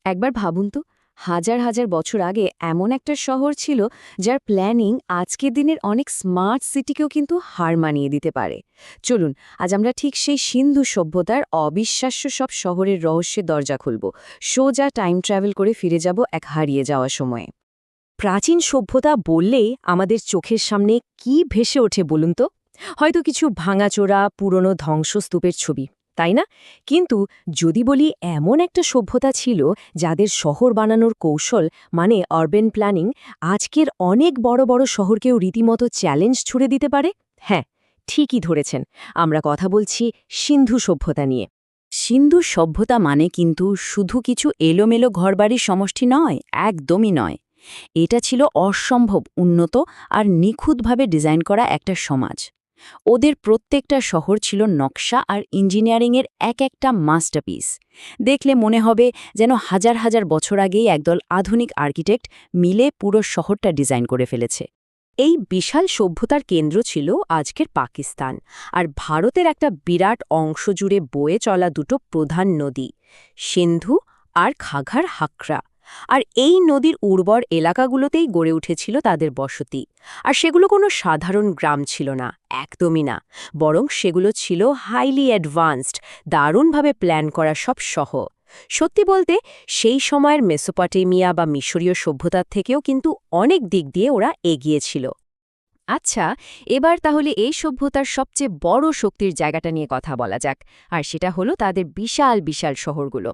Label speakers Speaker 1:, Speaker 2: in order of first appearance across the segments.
Speaker 1: একবার ভাবুন তো, হাজার হাজার বছর আগে এমন একটা শহর ছিল যার প্ল্যানিং আজকের দিনের অনেক স্মার্ট সিটিকেও কিন্তু হার মানিয়ে দিতে পারে। চলুন, আজ আমরা ঠিক সেই সিন্ধু সভ্যতার অবিশ্বাস্য সব শহরের রহস্যের দরজা খুলব। সোজা টাইম ট্রাভেল করে ফিরে যাব এক হারিয়ে যাওয়া সময়ে।
Speaker 2: প্রাচীন সভ্যতা বললেই আমাদের চোখের সামনে কি ভেসে ওঠে বলুন তো? হয়তো কিছু ভাঙাচোরা পুরনো ধ্বংসস্তূপের ছবি, তাই না? কিন্তু যদি বলি এমন একটা সভ্যতা ছিল যাদের শহর বানানোর কৌশল মানে আরবান প্ল্যানিং আজকের অনেক বড় বড় শহরকেও রীতিমতো চ্যালেঞ্জ ছুড়ে দিতে পারে, হ্যাঁ, ঠিকই ধরেছেন। আমরা কথা বলছি সিন্ধু সভ্যতা নিয়ে।
Speaker 3: সিন্ধু সভ্যতা মানে কিন্তু শুধু কিছু এলোমেলো ঘরবাড়ির সমষ্টি নয়, একদমই নয়। এটা ছিল অসম্ভব উন্নত আর নিখুঁতভাবে ডিজাইন করা একটা সমাজ। ওদের প্রত্যেকটা শহর ছিল নকশা আর ইঞ্জিনিয়ারিংয়ের এক একটা মাস্টারপিস। দেখলে মনে হবে যেন হাজার হাজার বছর আগেই একদল আধুনিক আর্কিটেক্ট মিলে পুরো শহরটা ডিজাইন করে ফেলেছে।
Speaker 2: এই বিশাল সভ্যতার কেন্দ্র ছিল আজকের পাকিস্তান, আর ভারতের একটা বিরাট অংশ জুড়ে বয়ে চলা দুটো প্রধান নদী, সিন্ধু আর ঘাঘর হাকরা। আর এই নদীর উর্বর এলাকাগুলোতেই গড়ে উঠেছিল তাদের বসতি। আর সেগুলো কোনো সাধারণ গ্রাম ছিল না, একদমই না। বরং সেগুলো ছিল হাইলি অ্যাডভান্সড, দারুণভাবে প্ল্যান করা সব শহর। সত্যি বলতে সেই সময়ের মেসোপটেমিয়া বা মিশরীয় সভ্যতার থেকেও কিন্তু অনেক দিক দিয়ে ওরা এগিয়ে ছিল।
Speaker 1: আচ্ছা, এবার তাহলে এই সভ্যতার সবচেয়ে বড় শক্তির জায়গাটা নিয়ে কথা বলা যাক, আর সেটা হলো তাদের বিশাল বিশাল শহরগুলো।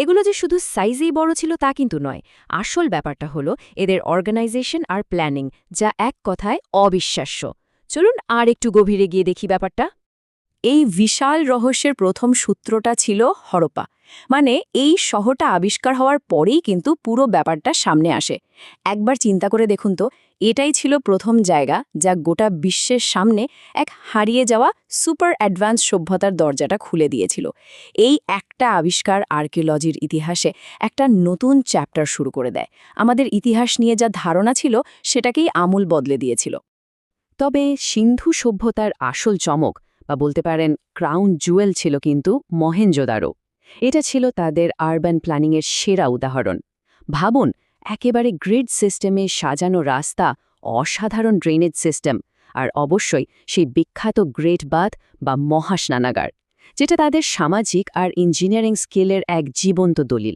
Speaker 1: এগুলো যে শুধু সাইজেই বড় ছিল তা কিন্তু নয়, আসল ব্যাপারটা হলো এদের অর্গানাইজেশন আর প্ল্যানিং, যা এক কথায় অবিশ্বাস্য। চলুন আর একটু গভীরে গিয়ে দেখি ব্যাপারটা।
Speaker 2: এই বিশাল রহস্যের প্রথম সূত্রটা ছিল হরপ্পা। মানে এই শহরটা আবিষ্কার হওয়ার পরেই কিন্তু পুরো ব্যাপারটা সামনে আসে। একবার চিন্তা করে দেখুন তো, এটাই ছিল প্রথম জায়গা যা গোটা বিশ্বের সামনে এক হারিয়ে যাওয়া সুপার অ্যাডভান্স সভ্যতার দরজাটা খুলে দিয়েছিল। এই একটা আবিষ্কার আর্কিওলজির ইতিহাসে একটা নতুন চ্যাপ্টার শুরু করে দেয়। আমাদের ইতিহাস নিয়ে যা ধারণা ছিল সেটাকেই আমূল বদলে দিয়েছিল। তবে সিন্ধু সভ্যতার আসল চমক বা বলতে পারেন ক্রাউন জুয়েল ছিল কিন্তু মহেঞ্জোদারো। এটা ছিল তাদের আরবান প্ল্যানিংয়ের সেরা উদাহরণ। ভাবুন, একেবারে গ্রিড সিস্টেমে সাজানো রাস্তা, অসাধারণ ড্রেনেজ সিস্টেম, আর অবশ্যই সেই বিখ্যাত গ্রেট বাথ বা মহাস্নানাগার, যেটা তাদের সামাজিক আর ইঞ্জিনিয়ারিং স্কিলের এক জীবন্ত দলিল।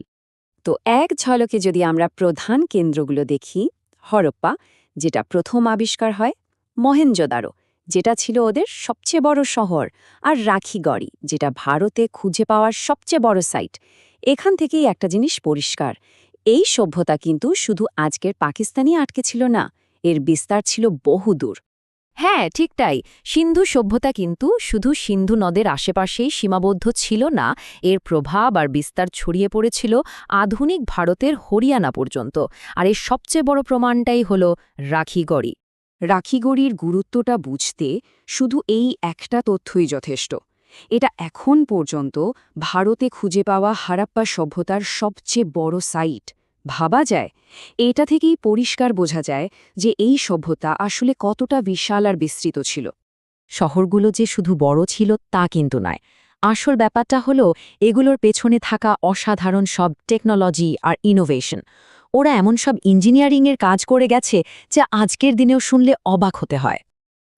Speaker 2: তো এক ঝলকে যদি আমরা প্রধান কেন্দ্রগুলো দেখি, হরপ্পা, যেটা প্রথম আবিষ্কার হয়, মহেঞ্জোদারো, যেটা ছিল ওদের সবচেয়ে বড় শহর, আর রাখিগড়ি, যেটা ভারতে খুঁজে পাওয়ার সবচেয়ে বড় সাইট। এখান থেকেই একটা জিনিস পরিষ্কার, এই সভ্যতা কিন্তু শুধু আজকের পাকিস্তানই আটকে ছিল না, এর বিস্তার ছিল বহুদূর।
Speaker 1: হ্যাঁ, ঠিক তাই। সিন্ধু সভ্যতা কিন্তু শুধু সিন্ধু নদের আশেপাশেই সীমাবদ্ধ ছিল না, এর প্রভাব আর বিস্তার ছড়িয়ে পড়েছিল আধুনিক ভারতের হরিয়ানা পর্যন্ত। আর এর সবচেয়ে বড় প্রমাণটাই হল রাখিগড়ি।
Speaker 2: রাখিগড়ির গুরুত্বটা বুঝতে শুধু এই একটা তথ্যই যথেষ্ট। এটা এখন পর্যন্ত ভারতে খুঁজে পাওয়া হারাপ্পা সভ্যতার সবচেয়ে বড় সাইট। ভাবা যায়, এটা থেকেই পরিষ্কার বোঝা যায় যে এই সভ্যতা আসলে কতটা বিশাল আর বিস্তৃত ছিল।
Speaker 3: শহরগুলো যে শুধু বড় ছিল তা কিন্তু নয়। আসল ব্যাপারটা হলো এগুলোর পেছনে থাকা অসাধারণ সব টেকনোলজি আর ইনোভেশন। ওরা এমন সব ইঞ্জিনিয়ারিংয়ের কাজ করে গেছে যা আজকের দিনেও শুনলে অবাক হতে হয়।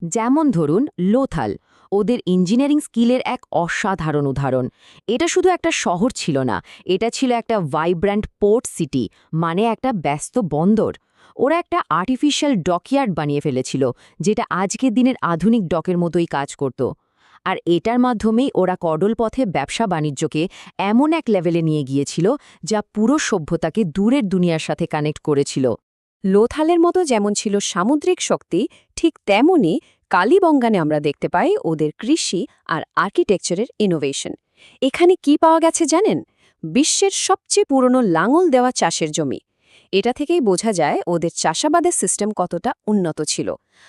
Speaker 1: যেমন ধরুন লোথাল, ওদের ইঞ্জিনিয়ারিং স্কিলের এক অসাধারণ উদাহরণ। এটা শুধু একটা শহর ছিল না, এটা ছিল একটা ভাইব্র্যান্ট পোর্ট সিটি, মানে একটা ব্যস্ত বন্দর। ওরা একটা আর্টিফিশিয়াল ডকইয়ার্ড বানিয়ে ফেলেছিল, যেটা আজকের দিনের আধুনিক ডকের মতোই কাজ করত। আর এটার মাধ্যমেই ওরা কডল পথে ব্যবসা বাণিজ্যকে এমন এক লেভেলে নিয়ে গিয়েছিল যা পুরো সভ্যতাকে দূরের দুনিয়ার সাথে কানেক্ট করেছিল।
Speaker 2: লোথালের মতো যেমন ছিল সামুদ্রিক শক্তি, ঠিক তেমনই কালীবঙ্গানে আমরা দেখতে পাই ওদের কৃষি আর আর্কিটেকচারের ইনোভেশন। এখানে কি পাওয়া গেছে জানেন? বিশ্বের সবচেয়ে পুরনো লাঙল দেওয়া চাষের জমি। এটা থেকেই বোঝা যায় ওদের চাষাবাদের সিস্টেম কতটা উন্নত ছিল।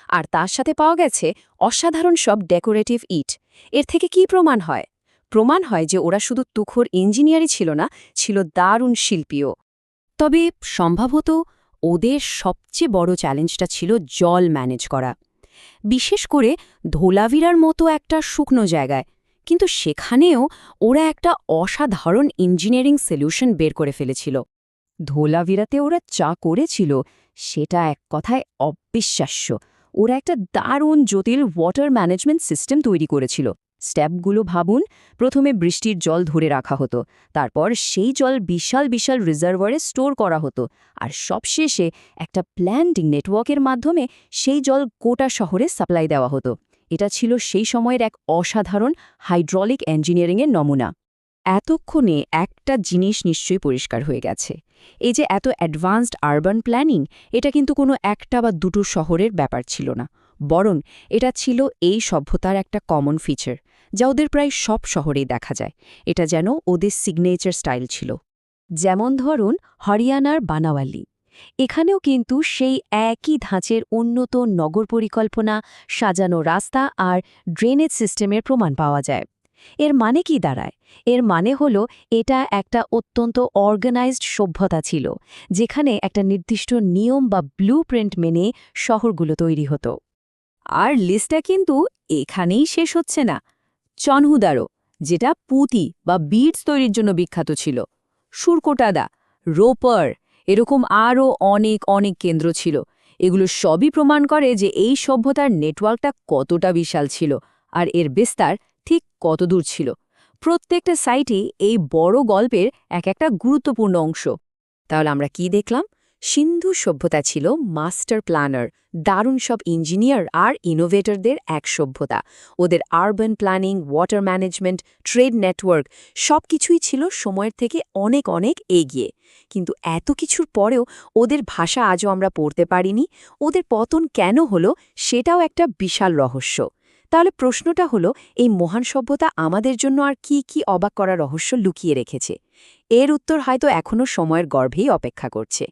Speaker 2: আর তার সাথে পাওয়া গেছে অসাধারণ সব ডেকোরেটিভ ইট। এর থেকে কি প্রমাণ হয়? প্রমাণ হয় যে ওরা শুধু তুখোর ইঞ্জিনিয়ারই ছিল না, ছিল দারুণ শিল্পীও।
Speaker 1: তবে সম্ভবত ওদের সবচেয়ে বড় চ্যালেঞ্জটা ছিল জল ম্যানেজ করা, বিশেষ করে ধোলাভিরার মতো একটা শুকনো জায়গায়।
Speaker 3: কিন্তু সেখানেও ওরা একটা অসাধারণ ইঞ্জিনিয়ারিং সলিউশন বের করে ফেলেছিল।
Speaker 2: ধোলাভিরাতে ওরা যা করেছিল সেটা এক কথায় অবিশ্বাস্য। ওরা একটা দারুণ জটিল ওয়াটার ম্যানেজমেন্ট সিস্টেম তৈরি করেছিল। স্টেপগুলো ভাবুন, প্রথমে বৃষ্টির জল ধরে রাখা হতো, তারপর সেই জল বিশাল বিশাল রিজার্ভারে স্টোর করা হতো, আর সবশেষে একটা প্ল্যান্ড নেটওয়ার্কের মাধ্যমে সেই জল গোটা শহরে সাপ্লাই দেওয়া হতো। এটা ছিল সেই সময়ের এক অসাধারণ হাইড্রলিক ইঞ্জিনিয়ারিংয়ের নমুনা। এতক্ষণে একটা জিনিস নিশ্চয়ই পরিষ্কার হয়ে গেছে, এই যে এত অ্যাডভান্সড আরবান প্ল্যানিং, এটা কিন্তু কোনো একটা বা দুটো শহরের ব্যাপার ছিল না, বরং এটা ছিল এই সভ্যতার একটা কমন ফিচার, যা ওদের প্রায় সব শহরেই দেখা যায়। এটা যেন ওদের সিগনেচার স্টাইল ছিল।
Speaker 1: যেমন ধরুন হরিয়ানার বানাওয়ালি, এখানেও কিন্তু সেই একই ধাঁচের উন্নত নগর পরিকল্পনা, সাজানো রাস্তা আর ড্রেনেজ সিস্টেমের প্রমাণ পাওয়া যায়। এর মানে কি দাঁড়ায়? এর মানে হলো এটা একটা অত্যন্ত অর্গানাইজড সভ্যতা ছিল, যেখানে একটা নির্দিষ্ট নিয়ম বা ব্লুপ্রিন্ট মেনে শহরগুলো তৈরি হতো।
Speaker 2: আর লিস্টটা কিন্তু এখানেই শেষ হচ্ছে না। চনহুদারো, যেটা পুঁতি বা বিডস তৈরির জন্য বিখ্যাত ছিল, সুরকোটাদা, রোপার, এরকম আরও অনেক অনেক কেন্দ্র ছিল। এগুলো সবই প্রমাণ করে যে এই সভ্যতার নেটওয়ার্কটা কতটা বিশাল ছিল আর এর বিস্তার ঠিক কতদূর ছিল। প্রত্যেকটা সাইটই এই বড় গল্পের এক একটা গুরুত্বপূর্ণ অংশ। তাহলে আমরা কি দেখলাম? সিন্ধু সভ্যতা ছিল মাস্টার প্ল্যানার, দারুণ সব ইঞ্জিনিয়ার আর ইনোভেটরদের এক সভ্যতা। ওদের urban planning, water management, trade network সবকিছুই ছিল সময়ের থেকে অনেক অনেক এগিয়ে। কিন্তু এত কিছুর পরেও ওদের ভাষা আজও আমরা পড়তে পারিনি। ওদের পতন কেন হলো সেটাও একটা বিশাল রহস্য। তাহলে প্রশ্নটা হলো, এই মহান সভ্যতা আমাদের জন্য আর কি কি অবাক করা রহস্য লুকিয়ে রেখেছে? এর উত্তর হয়তো এখনও সময়ের গর্ভেই অপেক্ষা করছে।